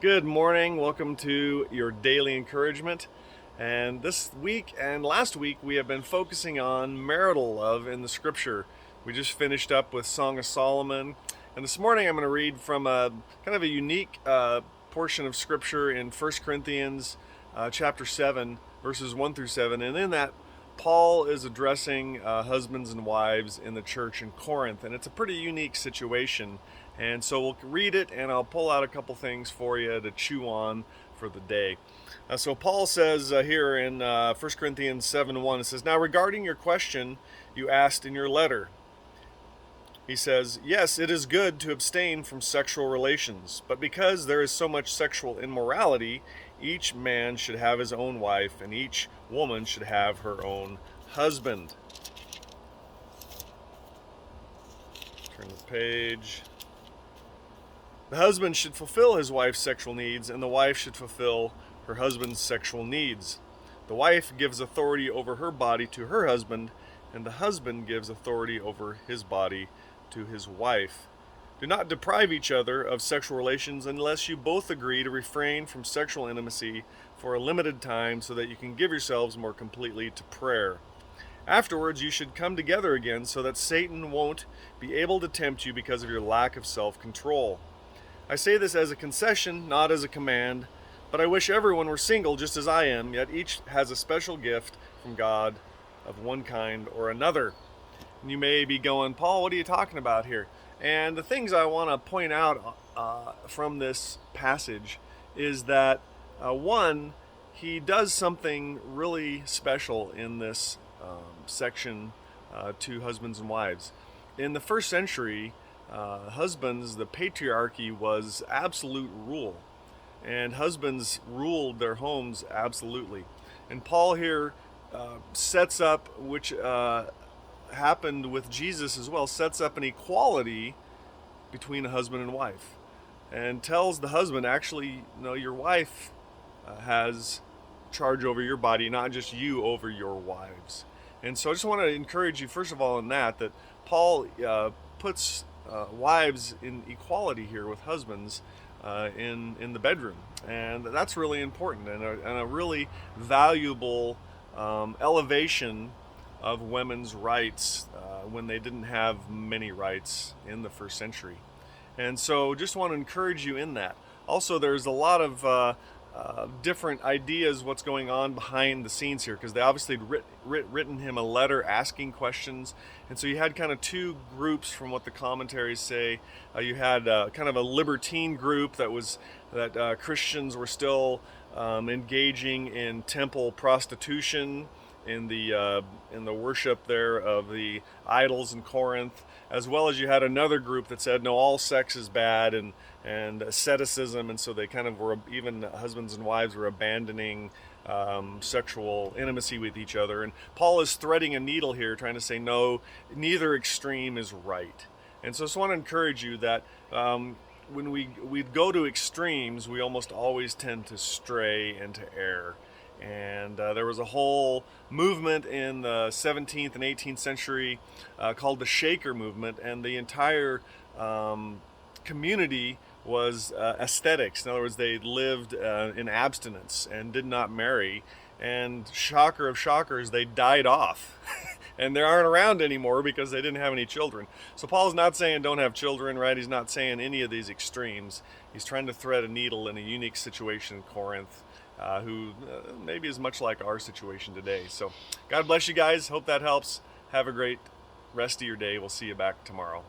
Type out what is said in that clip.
Good morning. Welcome to your daily encouragement. And this week and last week, we have been focusing on marital love in the scripture. We just finished up with Song of Solomon. And this morning, I'm going to read from a kind of a unique portion of scripture in 1 Corinthians chapter 7, verses 1 through 7. And in that, Paul is addressing husbands and wives in the church in Corinth, and it's a pretty unique situation. And so we'll read it, and I'll pull out a couple things for you to chew on for the day. So Paul says here in 1 Corinthians 7:1, it says, "Now regarding your question you asked in your letter," he says, "Yes, it is good to abstain from sexual relations, but because there is so much sexual immorality, each man should have his own wife, and each woman should have her own husband." Turn the page. "The husband should fulfill his wife's sexual needs, and the wife should fulfill her husband's sexual needs. The wife gives authority over her body to her husband, and the husband gives authority over his body to his wife. Do not deprive each other of sexual relations unless you both agree to refrain from sexual intimacy for a limited time so that you can give yourselves more completely to prayer. Afterwards, you should come together again so that Satan won't be able to tempt you because of your lack of self-control. I say this as a concession, not as a command, but I wish everyone were single just as I am, yet each has a special gift from God of one kind or another." And you may be going, "Paul, what are you talking about here?" And the things I want to point out from this passage is that, one, he does something really special in this section to husbands and wives. In the first century, husbands, the patriarchy was absolute rule, and husbands ruled their homes absolutely. And Paul here sets up, which happened with Jesus as well, sets up an equality between a husband and wife, and tells the husband, actually, no, your wife has charge over your body, not just you over your wives. And so I just want to encourage you, first of all, in that Paul puts wives in equality here with husbands in the bedroom, and that's really important and a really valuable elevation of women's rights when they didn't have many rights in the first century. And so just want to encourage you in that. Also, there's a lot of different ideas what's going on behind the scenes here, because they obviously had written him a letter asking questions, and so you had kind of two groups from what the commentaries say. You had kind of a libertine group that Christians were still engaging in temple prostitution, in the worship there of the idols in Corinth, as well as you had another group that said no, all sex is bad, and asceticism, and so they kind of were, even husbands and wives were abandoning sexual intimacy with each other. And Paul is threading a needle here, trying to say no, neither extreme is right. And so I just want to encourage you that when we go to extremes, we almost always tend to stray and to err. And there was a whole movement in the 17th and 18th century called the Shaker movement, and the entire community was aesthetics. In other words, they lived in abstinence and did not marry. And shocker of shockers, they died off. And they aren't around anymore because they didn't have any children. So Paul's not saying don't have children, right? He's not saying any of these extremes. He's trying to thread a needle in a unique situation in Corinth, who maybe is much like our situation today. So God bless you guys. Hope that helps. Have a great rest of your day. We'll see you back tomorrow.